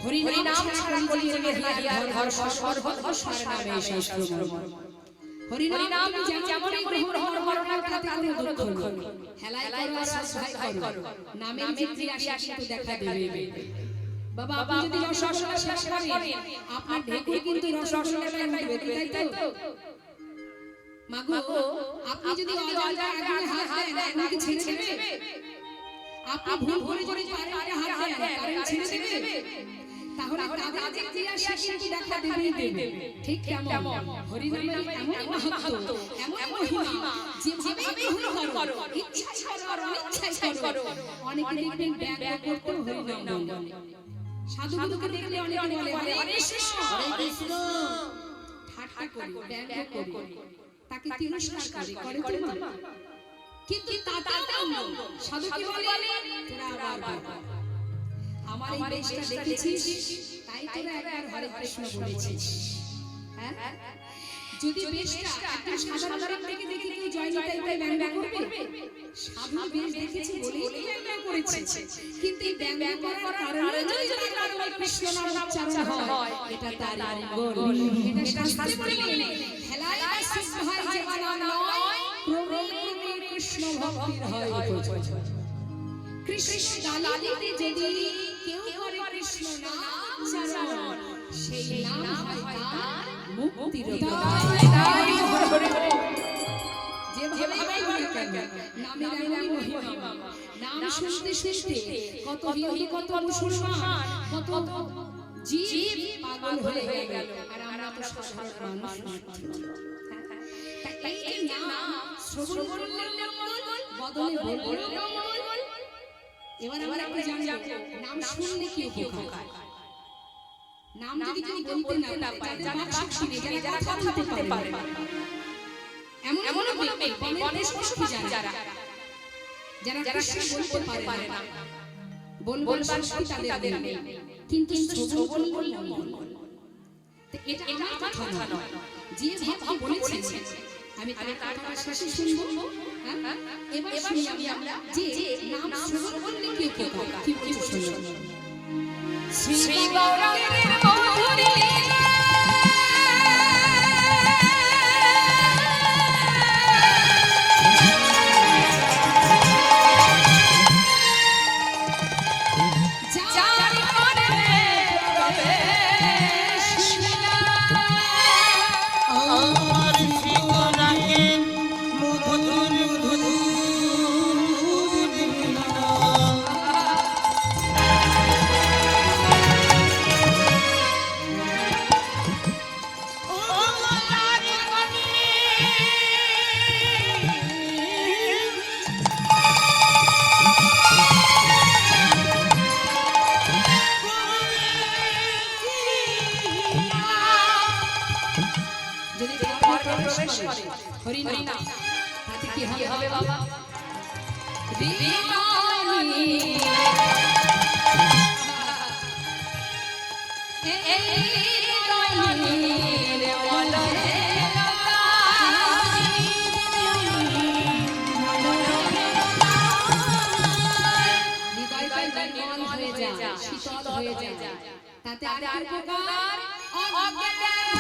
হরি নাম ছাড়া কলিযুগে হিয়ার ঘর সর্বস্বর নামে শাস্ত্র হরি নাম যেমন গ্রহণ করো না তাতে কোনো দুঃখ নেই হেলায় করো শ্রদ্ধায় করো নামের যে ক্রিয়া কিন্তু দেখা দেবে বাবা আপনি যদি রসগোল্লা শেষ করেন আপনার ঢেকুর কিন্তু রসগোল্লাটা উঠবে তাই তো মাগো আপনি যদি অজান্তে আগুনে হাত দেন আগুন কি ছেড়ে দেবে আপনি ভুল করে যদি কারেন্টে হাত দেন কারেন্ট ছেড়ে দেবে তাহলে তাদের ক্রিয়া শেষ কি দেখা দেবে ঠিক কেমন হরি নামের এমন মাহাত্ম্য এমন মহিমা যেভাবে গ্রহণ করো ইচ্ছা করো অনিচ্ছায় করো অনেকে দেখবেন ব্যঙ্গ করতে হরি নাম বলে সাধুগুরুকে দেখলে অনেকে বলে হরে কৃষ্ণ ঠাট্টা করি ব্যঙ্গ করি তাকে তিরস্কার করে তো না কিন্তু তাতেও সাধু কি বলে তোরা আবার আমার এই বেশটা দেখেছিস তাই তোরা একবার হরে কৃষ্ণ বলেছিস হ্যাঁ যদি বেশটা একটু সাধারণ থেকে দেখে কেউ জয় নিতাই ব্যঙ্গ করবে সাধু বেশ দেখেছি বলেই ব্যঙ্গ করেছে কিন্তু এই ব্যঙ্গ করার কারণে যদি তার কৃষ্ণ নাম উচ্চারণ হয় এটা তার মঙ্গল এটা শাস্ত্রে বলে হেলায় সিদ্ধ হয় যে নাম নয় ক্রমে কৃষ্ণ ভক্তির হয় উপজয় কৃষ্ণ দালিতে যদি কেউ করে কৃষ্ণ নাম উচ্চারণ সেই নাম হয় তার মুক্তির উপায় যেভাবে বলে কেন নামের এমন মহিমা নাম শুনতে শুনতে কত হিন্দু কত মুসলমান কত জীব পাগল হয়ে গেল আর আমরা তো সাধারণ মানুষ তাই এই নাম শ্রবণ করলে বদলে বললে এবার আমরা কি জানবো নাম শুনলে কি উপকার নাম যদি কেউ বলতে না পারে যারা সাক্ষী নেই যারা কথা বলতে পারে এমন বনের পশু যারা কৃষ্ণ বলতে পারে না বলবার শক্তি তাদের নেই কিন্তু শ্রবণ করলে মঙ্গল তো এটা আমার কথা নয় যে ভাব বলেছেন আমি তার কথাটা শেষে শুনবো হ্যাঁ এবার শুনি আমরা যে নাম শ্রবণ করলে কি উপকার কি শুনবো শ্রী গৌরাঙ্গের মধুরী হরি নাম তাতে কি হবে বাবা রিমানি এই রানী রে বলে হৃদয়টা নির্মল হয়ে যায় শীতল হয়ে যায় তাতে আর উপকার অজ্ঞান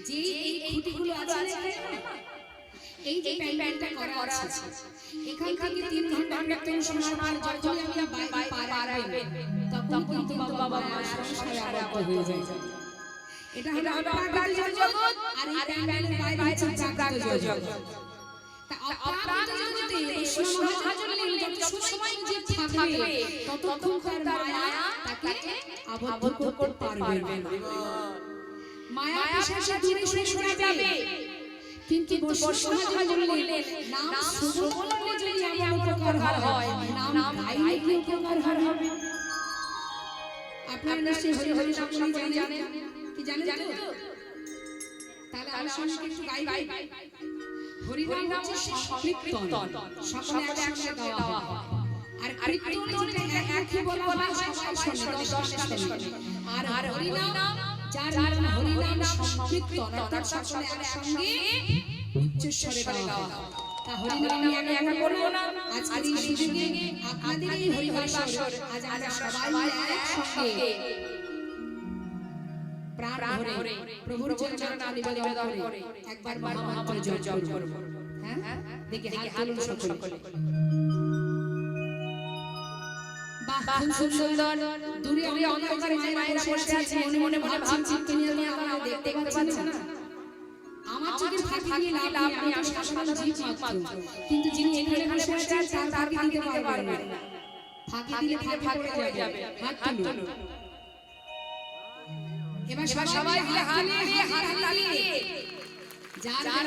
যে এই খুঁটিগুলো আছে এই যে প্যান্ডেলটা করা আছে এখান থেকে 3 ঘন্টা কীর্তন শোনার যখন আমরা পার আইবেন তখন কিন্তু বাবা মা সংসারে আবদ্ধ হয়ে যায়। এটা হলো অপ্রাকৃত জগৎ আর এই প্যান্ডেলের বাইরে হচ্ছে প্রাকৃত জগৎ। তা অপ্রাকৃত জগতে কৃষ্ণ মহাজনের যত সময় যে থাকবে ততক্ষণ তার মায়া তাকে আবদ্ধ করতে পারবে না। মায়া পিশাচে দূরে সরে যাবে, কিন্তু বৈষ্ণব মহাজনের নাম শ্রবণ করলে যদি এমন উপকার হয়, নাম গাইলে কি উপকার হবে? আপনারা নিশ্চয়ই হরি হরি সকলে জানেন, কি জানেন তো? তাহলে আমরা সঙ্গে একটু গাই। হরি নাম হচ্ছে সংকীর্তন, সকলে একসাথে গাওয়া হয়। আর কীর্তন যেটা একই বলা হয় সবাই শোনে, 10 শোনে। আর হরি নাম যার নাম হরি নাম সংকীর্তন অর্থাৎ সকলে একসঙ্গে উচ্চস্বরে গাওয়া হয়। তা হরি নাম আমি একা করব না, আজকে এই সুযোগে আপনাদের এই হরি বাসর আজ আমরা সবাই একসঙ্গে প্রাণ ভরে প্রভুর চরণে নিবেদন করে একবার মহামন্ত্র জপ করব। হ্যাঁ, দেখি হাত তুলুন সকলে। বাহ, খুব সুন্দর। দূরে অন্ধকারে মায়েরা বসে আছে, মনে মনে ভাবছি তুমি আমাকে দেখতে পাচ্ছ না। আমার চোখের ফাঁকি দিয়ে লাভ নেই, আমি সাধারণ জীব মাত্র। কিন্তু যিনি এখানে বসে আছেন তার ফাঁকি দিতে পারবেন না। ফাঁকি দিলে ফাঁকি পড়ে যাবে। হাত তুলুন। এবার সবাই মিলে হাত তালিয়ে যার হাত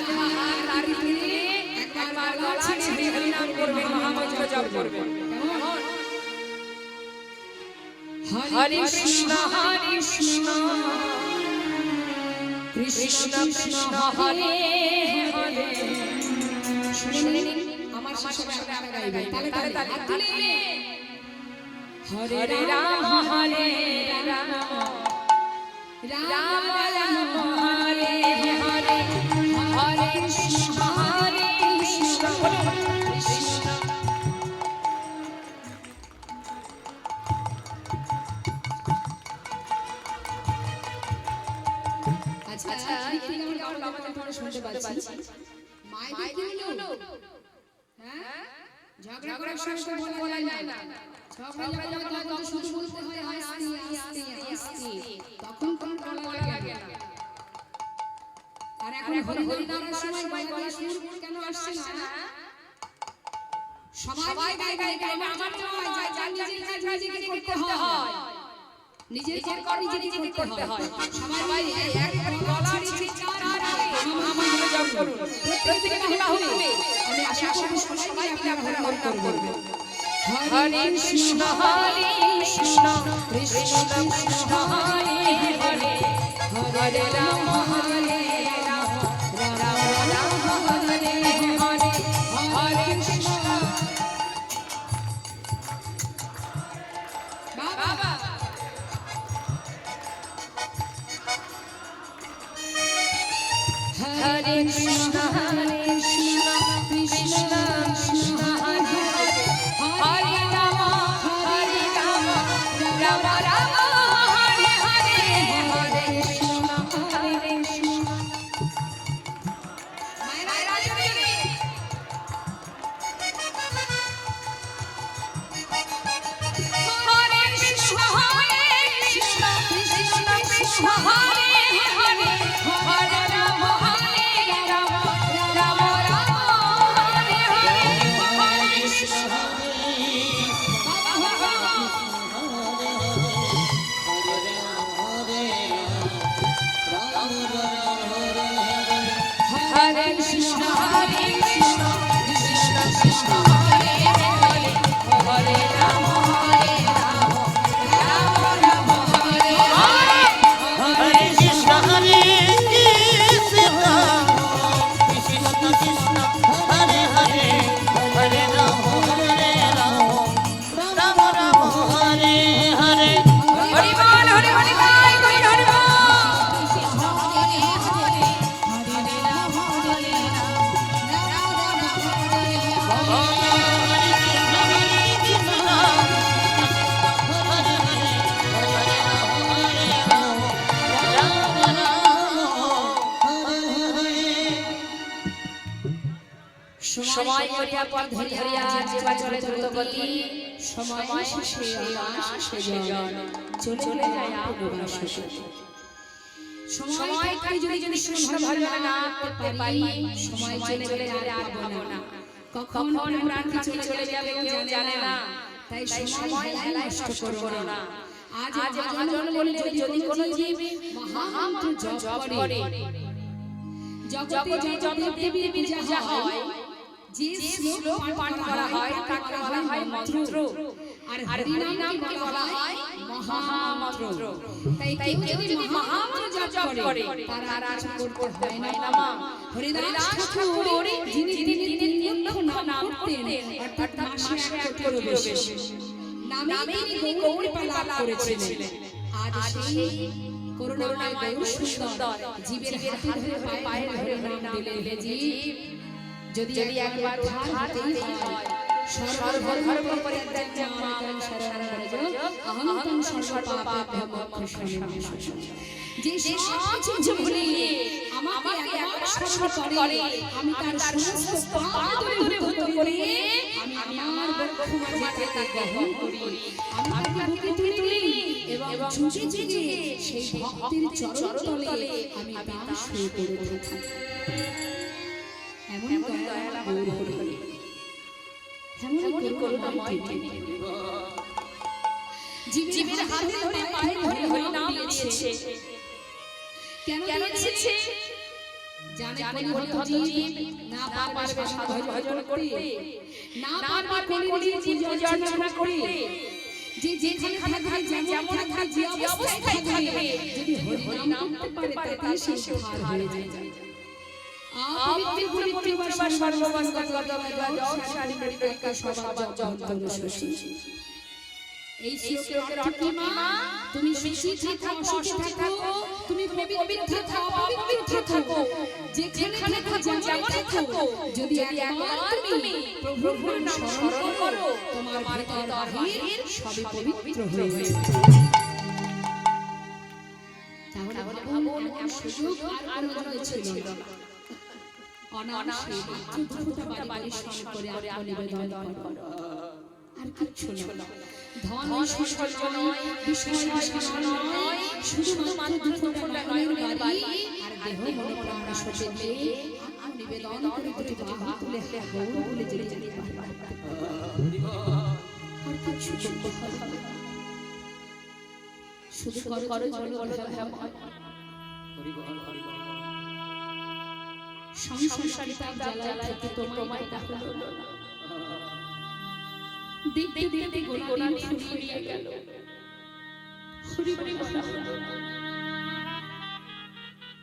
তার দিলে একবার গলা ছেড়ে হরি নাম করবেন, মহামন্ত্র জপ করবেন। কেমন? হরে কৃষ্ণ কৃষ্ণ কৃষ্ণ হরে হরে। শুনে নিন, আমার সাথে আপনারা গাইবেন। তালে হাত তুলে হরে রাম হরে রাম রাম রাম হরে হরে, হরে কৃষ্ণ কৃষ্ণ কৃষ্ণ। আচ্ছা, কীর্তন আমাদের তোমরা শুনতে পাচ্ছি। মায়ের কি হলো? হ্যাঁ, ঝগড়া করার সময় বলা যায় না। ঝগড়া যখন হয় তখন শুধু বলতে হয় আস্তে আস্তে, তখন কোনো বলা লাগে না। আর এখন হরি নামের সময় গলা সুর কেন আসছে না? সবাই গায় আমার তো নিজের কাজ নিজেকে করতে হয়, নিজের কাজ নিজেকে করতে হয়। সবাই একবারে গলা ছেড়ে মহামন্ত্র জপ করুন। প্রত্যেকে বাহুলে আমি আশা করব সবাই মিলে মন্ত্র করবেন। হরে কৃষ্ণ কৃষ্ণ কৃষ্ণ কৃষ্ণ হরে হরে, হরে রাম হরে রাম রাম রাম হরে হরে, হরে কৃষ্ণ। বাবা হরে কৃষ্ণ কৃষ্ণ কৃষ্ণ কৃষ্ণ হরে হরে, হরে রাম রাম রাম হরে হরে, হরে কৃষ্ণ কৃষ্ণ পথ ধরিয়া যেবা চলে দ্রুত গতি সময় শেষে আকাশ সেজন চলে যায় আপন শেষে সময় কাই যদি কৃষ্ণ ভজনে না করতে পারি সময় চলে গেলে আর পাবো না কখন প্রাণ চলে যাবে কেউ জানে না তাই সময় হেলায় নষ্ট করো না আজ মহাজন বললে যদি কোন জীব মহামন্ত্র জপ করে জগতে যত দেবীর পূজা হয় যে শ্লোক পাঠ করা হয় তাকে বলা হয় মন্ত্র আর হরিনামকে বলা হয় মহামন্ত্র তাই কেউ যদি মহামন্ত্র জপ করে তার আর করতে হয় না মা হরিদাস ঠাকুর যিনি তিন লক্ষ নাম করতেন অর্থাৎ মাসে 1 কোটিরও বেশি নামে তিনি গৌরপালা করেছিলেন আজ সেই করুণাময় গৌর সুন্দর জীবের হাতে ধরে পায়ে ধরে নাম দিলে জীব যদি একবার উদ্ধার হতেই হয় সর্বধর্ম পরিত্যাজ্য মাং শরণং ব্রজ অহং তং সর্বপাপেভ্যো মোক্ষয়িষ্যামি যে সব ভুলিয়ে আমাকে একবার স্মরণ করে আমি তার সমস্ত পাপ দূরীভূত করে আমি আমার বক্ষ মাঝে তাকে গ্রহণ করি আমি তাকে বুকে তুলি এবং ঝুঁকে ঝুঁকে সেই ভক্তির চরণ তলে আমি তার শুয়ে পড়ে থাকি এমন দয়াল গৌর হরি এমন করুণাময় তিনি জীবের হাতে ধরে পায়ে ধরে হরি নাম দিয়েছে কেন দিয়েছে জানে কোন জীব না পারবে সাধন ভজন করতে না পারবে কোন জীব পূজা অর্চনা করতে যে যেখানে থাকবে যেমন থাকবে যে অবস্থায় থাকবে যদি হরি নাম করতে পারে তাতে সে উদ্ধার হয়ে যায় পবিত্র বা সর্বমঙ্গল জপ শারীরিক বিকাশ সব জপ শশী এই শ্লোকের অর্থ মা তুমি সুখী থাকো অসুখী থাকো তুমি পবিত্র থাকো অপবিত্র থাকো যেখানে থাকো যেমন থাকো যদি একবার তুমি প্রভুর নাম স্মরণ করো তোমার ভিতর বাহির সবই পবিত্র হয়ে যাবে তাহলে ভাবুন এমন সুযোগ আর কোনো ছিল না অনায়াসে মাতৃত্বটা বাড়ি স্মরণ করে আত্মনিবেদন করো আর কিছু না ধন ঐশ্বর্য নয় বিষয় নয় শুধুমাত্র দুফোঁটা নয়নের বাড়ি আর দেহ মনে প্রাণ সচেতে আত্মনিবেদন করে দুটি বাহু তুলে গৌর বলে জেনে জেনে আর কিছু করতে হবে শুধু করো সংসারিতার জ্বালায় থেকে তোমায় ডাকা হলো না দেখতে দেখতে গোনা ফুরিয়ে গেল হরি হরি বলা হলো না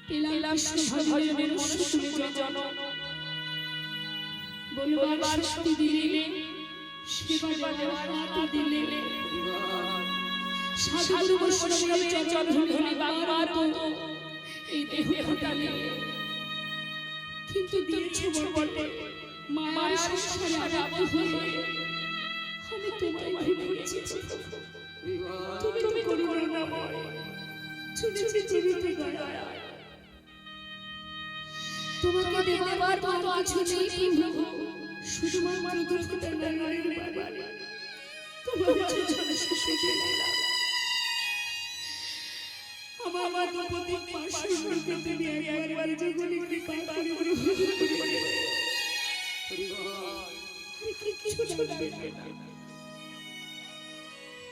পেলাম ভজনের মনুষ্য জন বলবার শক্তি দিলে সেবা দেওয়ার হাত দিলে সাধু বৈষ্ণবের চরণ ধরি বাবার তো এই দেহ হটালে কিন্তু দিয়েছো বটে মায়ের সংসারে আবদ্ধ হয়ে আমি তোমায় ভুলে গেছি তুমি করুণাময় ছুটে ছুটে দয়া তোমাকে দেবার মতো কিছু নেই প্রভু শুধুমাত্র দুঃখটা নারায়ণ বাড়ি তোমার চরণে শেষে গেলাম আমার প্রতি পাশে করতে তুমি একবার যখনই কৃপা করে কিছু লাগবে না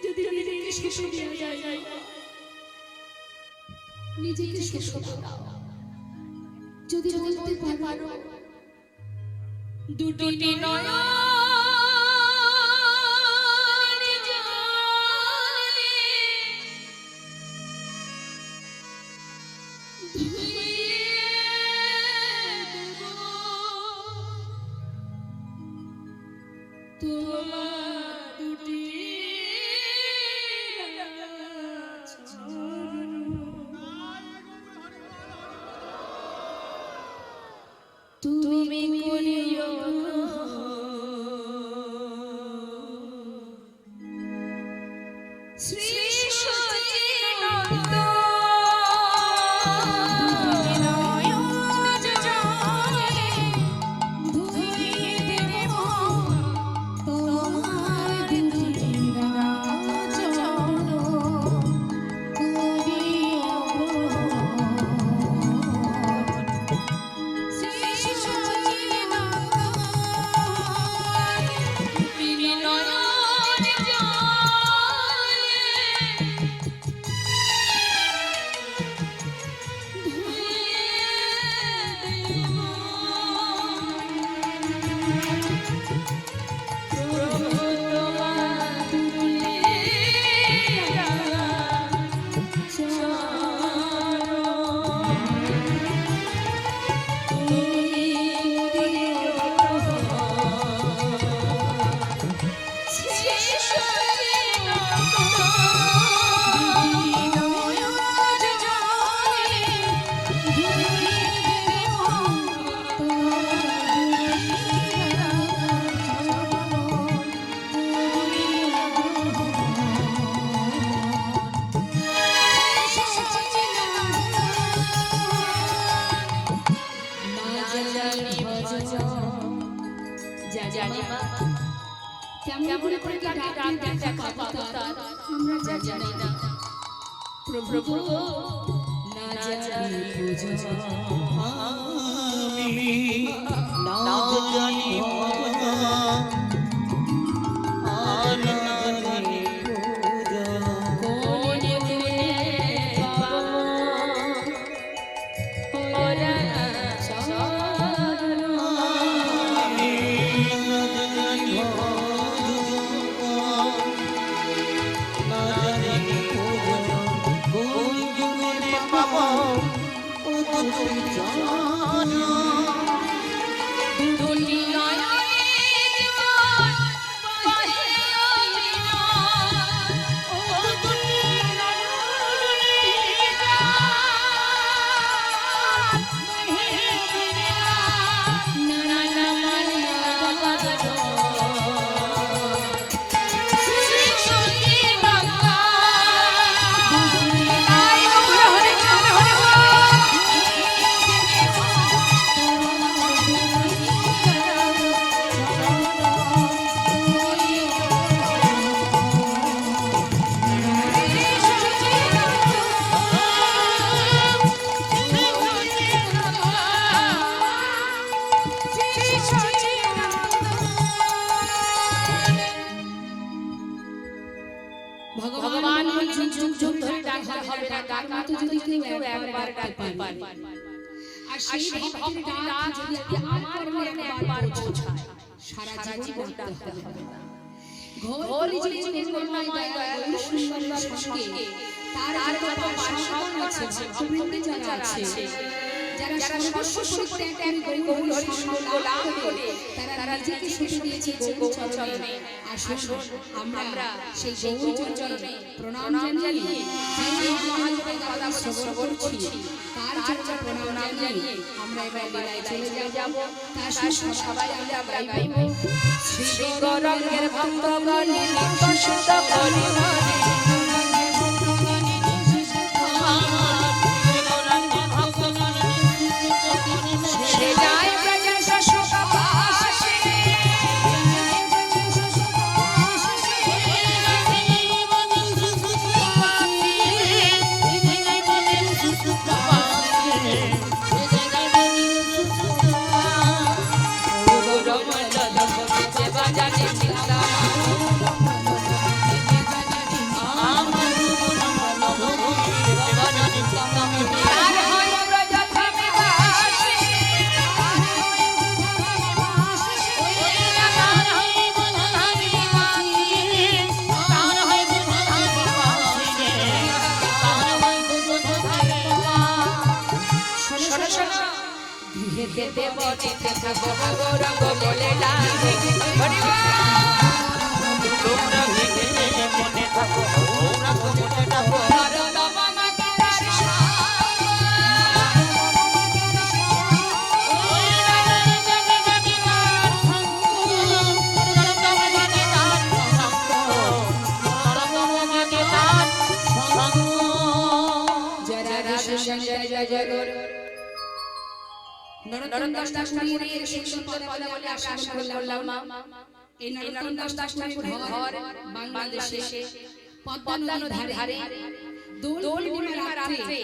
যদি নিজেকে শেষে দেওয়া যায় নিজেকে শেষে দাও যদি বলতে পারো দুটি নয় তুমি করিও শ্রী সচিদানন্দ নয়ন জলে ধুয়ে দেব কেমন করে ডাকলে দেখা পাবো তার আমরা জানি না। প্রভু না জানি পূজা আমি না জানি পূজা না জানি পূজা কোনে কোনে পাবো ওরা চরণ আমি না জানি ভজন না জানি পূজা কোন যুগে পাবো ও তুমি জানো দুনিয়ায় জীবন বাহিয়া ও দুনিয়ায় না না না বাবা গো শ্রী সত্যি বাবা আই গৌর হরে হরে ভগবান যুগ যুগ ধরে ডাকা হবে না, ডাক মতো যদি কেউ একবার ডাকতে পারে আর সেই ভক্তির ডাক যদি আমার মনে একবার পৌঁছায় সারা জীবন ডাকতে হবে না। ঘোর জীবনে করুণাময় দয়াল সুন্দরের সঙ্গে তার যত পার্শ্বগণ আছে ভক্তবৃন্দ যারা আছে যারা সর্বস্ব পরিত্যাগ করে গৌর হরি সঙ্গ লাভ করে তারা নিজেকে সঁপে দিয়েছে গৌর চরণে। আসুন আমরা সেই গৌর চরণে প্রণাম জানিয়ে যে মহাদেবের কথা শ্রবণ করছি তার চরণে প্রণাম জানিয়ে আমরা এবার লীলায় চলে যাব। তার সবাই আমরা গাইব শ্রী গৌরাঙ্গের ভক্তগণ নিত্য শুদ্ধ করি হরি নরোত্তম দাস ঠাকুরের সেই সুন্দর পদাবলী আশ্বাস করলাম। এই নরোত্তম দাস ঠাকুরের ঘর বাংলাদেশে পদ্মা নদীর ধারে দোল পূর্ণিমার রাতে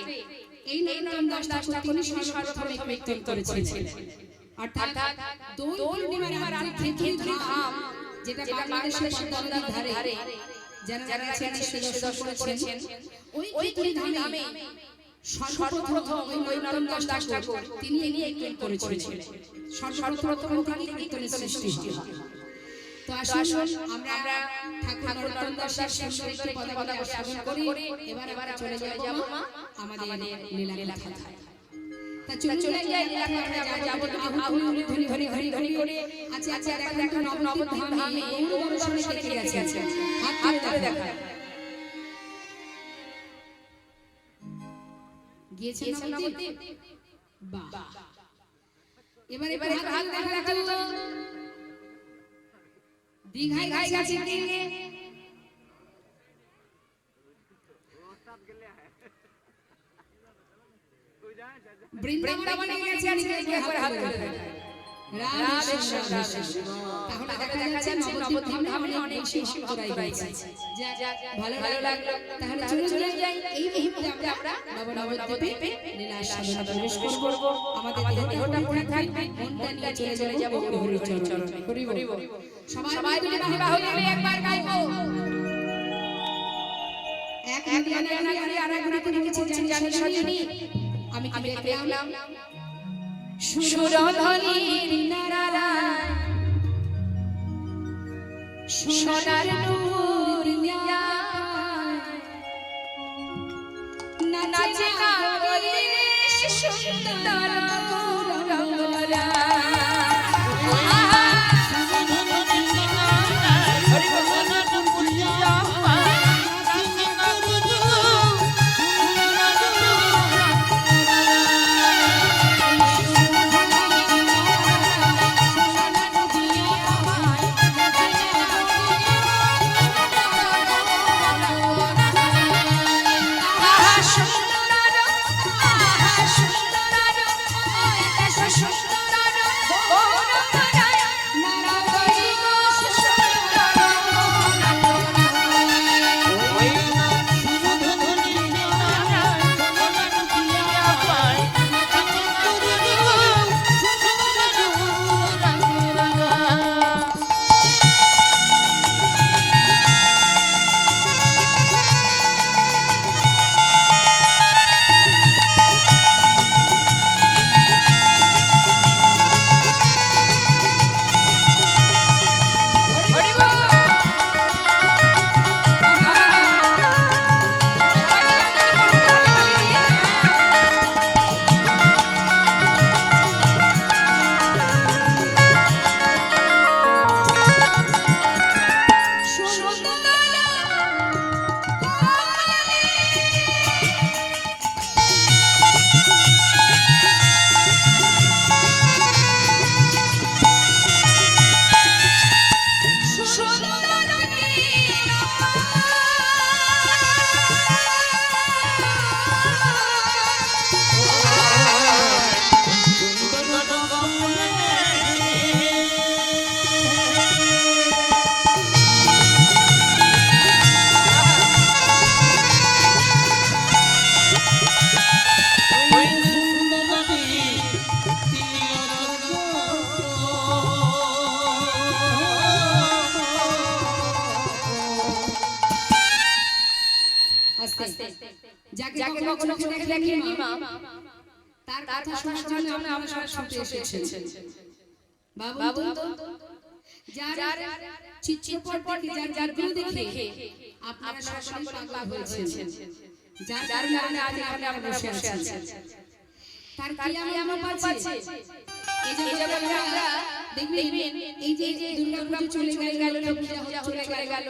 এই নরোত্তম দাস ঠাকুর সর্বপ্রথম কীর্তন করেছিলেন। অর্থাৎ দোল পূর্ণিমার রাতে ক্ষেত্রী ধাম যেটা বাংলাদেশের পদ্মা নদীর ধারে যারা আছেন দর্শন করেছেন ওই ক্ষেত্রী ধামে সর্বপ্রথম ওই নরোত্তম দাস ঠাকুর তিনি কীর্তন করেছিলেন। সর্বপ্রথম তিনি কীর্তনের সৃষ্টি হয়। তো আসুন আমরা ঠাকুর নরোত্তম দাসের সুন্দর পদাবলী আস্বাদন করি। এবার চলে যাব আমাদের লীলা কথায়। তা চলে যাই লীলা কথায় যাব আহুতি ধরি ধরি করে আচ্ছা দেখুন নবদ্বীপ ধামে গৌর দর্শনে কে আছে হাত তুলে দেখা গিয়েছেন নবদ্বীপ। বাহ, এবারে হাত দেখা তো দীঘায় গেছে কে বৃন্দাবনে গেছে আজকে একবার হাত তুলে দেখা রাধে শ্যাম রাধে শ্যাম। তাহলে দেখা যাচ্ছে নবদ্বীপ ধামে অনেক বেশি ভক্তরাই রয়েছে। যাক ভালো লাগলো। তাহলে চলে যাই এই মুহূর্তে আমরা বাবা নবদ্বীপে লীলা সাধনা প্রবেশ করব। আমাদের দেহটা পড়ে থাকবে, মনটা নিয়ে চলে যাব গৌরী চরণে। হরি বল। সবাই মিলে বাহু তুলে একবার গাইবো। এক গানে আর এক গানে লিখেছে জানি সজনী। আমি কি দেখলাম সুরধনীর নারায় সোনার নূর নিয়া নাচে নাগরে সুন্দর রঙ্গরা। যাকে কখনো চোখে দেখেনি মা, তার কথা শোনার জন্য আমরা সব ছুটে এসেছেন। বাবু তো যার চিত্রপট যার ভিউ দেখে আপনারা সকলে পাগল হয়েছেন, যার কারণে আজ এখানে আমরা বসে আছি। তার কি আমার পাচ্ছে এই যে আমরা দেখবেন এই যে দুর্গা পুজো চলে গেল, লক্ষ্মী পূজা চলে গেল,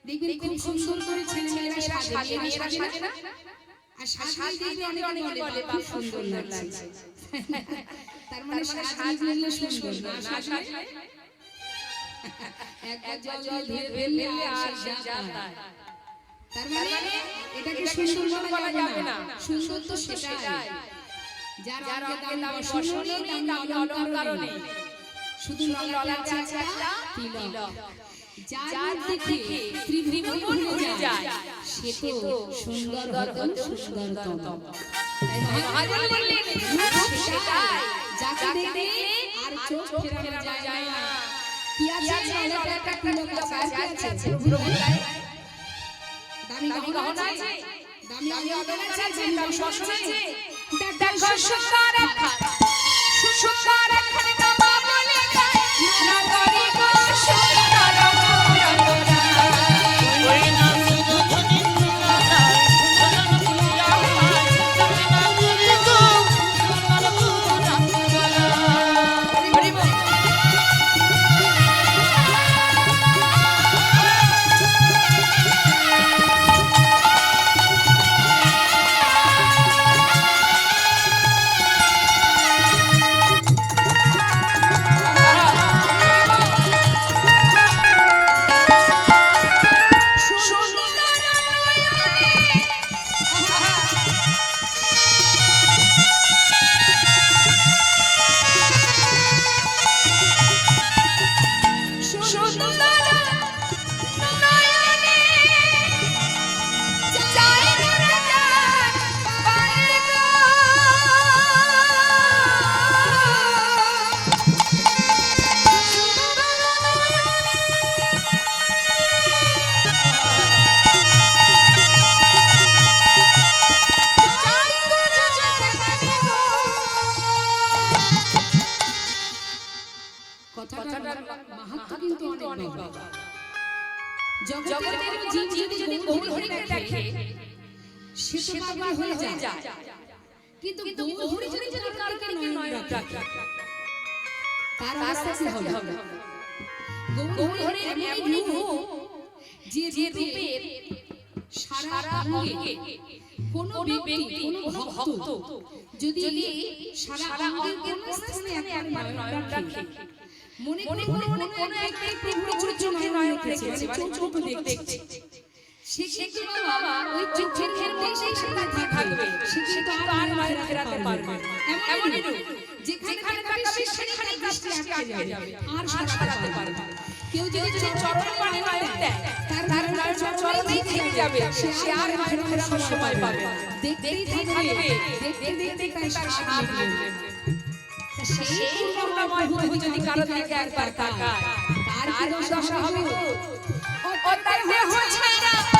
দেখবেন খুব সুন্দর করে ছেলেমেয়েরা সাজে, মেয়েরা সাজে না, আর সাজে দেখবে অনেকে বলে খুব সুন্দর লাগছে। তার মানে সাজলে সুন্দর, না সাজলে একবার জল দিয়ে ফেললে আর যাতা। তার মানে এটাকে সুন্দর বলা যাবে না, সুন্দর তো সেটাই যার আগে দামি বসন নেই, দামি অলংকার নেই, শুধু ললাটে আছে একটা তিলক। যার দেখে ত্রিভুবন ঘুরে যায় সে তো সুন্দর হতো সুন্দরতম। তাই মহাজন বললেন সেটাই যাকে দেখে আর চোখ ফেরানো যায় না। কি আছে ললাটে একটা তিলক আছে, প্রভু গায় দামি গহনা আছে, দামি অলংকার আছে, দামি বসন আছে। দেখো সুন্দর একখানে বাবা বলে যায় নগরী গো সুন্দর গৌরঙ্গরা। ওই না সুরধনী নারায় সোনার নগরী গো সুন্দর গৌরঙ্গরা। হরি বল। অনেক বাবা জগতের জীব যদি গৌর হরিকে দেখে সে তো পাগল হয়ে যায় কিন্তু গৌর হরি যদি কালকে নয়ন রাখে তার অবস্থা কি হবে গৌর হরি এমনই রূপ যে রূপের সারা অঙ্গে কোনো ব্যক্তি কোনো ভক্ত যদি সারা অঙ্গের কোন স্থানে একবার নয়ন রাখে মনে করে কোনো এক প্রভুর চোখে নয়ন রেখেছে মানে চোখ দেখছে সে কি বাবা ওই চোখের মধ্যেই সারা থাকবে সে কিন্তু আর নয়ন ফেরাতে পারবে এমনই রূপ যেখানে তাকাবে সেখানেই দৃষ্টি আটকে যাবে আর সরাতে পারবে না কেউ যদি চরণ পানে নয়ন দেয় তার নয়ন চরণেই থেকে যাবে সে আর নয়ন ফেরানোর সময় পাবে না দেখতেই থাকবে দেখতে তাই সারা লাগবে সেই করুণাময় প্রভু যদি কারো দিকে একবার তাকায় তার কি দশা হবে ও তার দেহ ছাইরা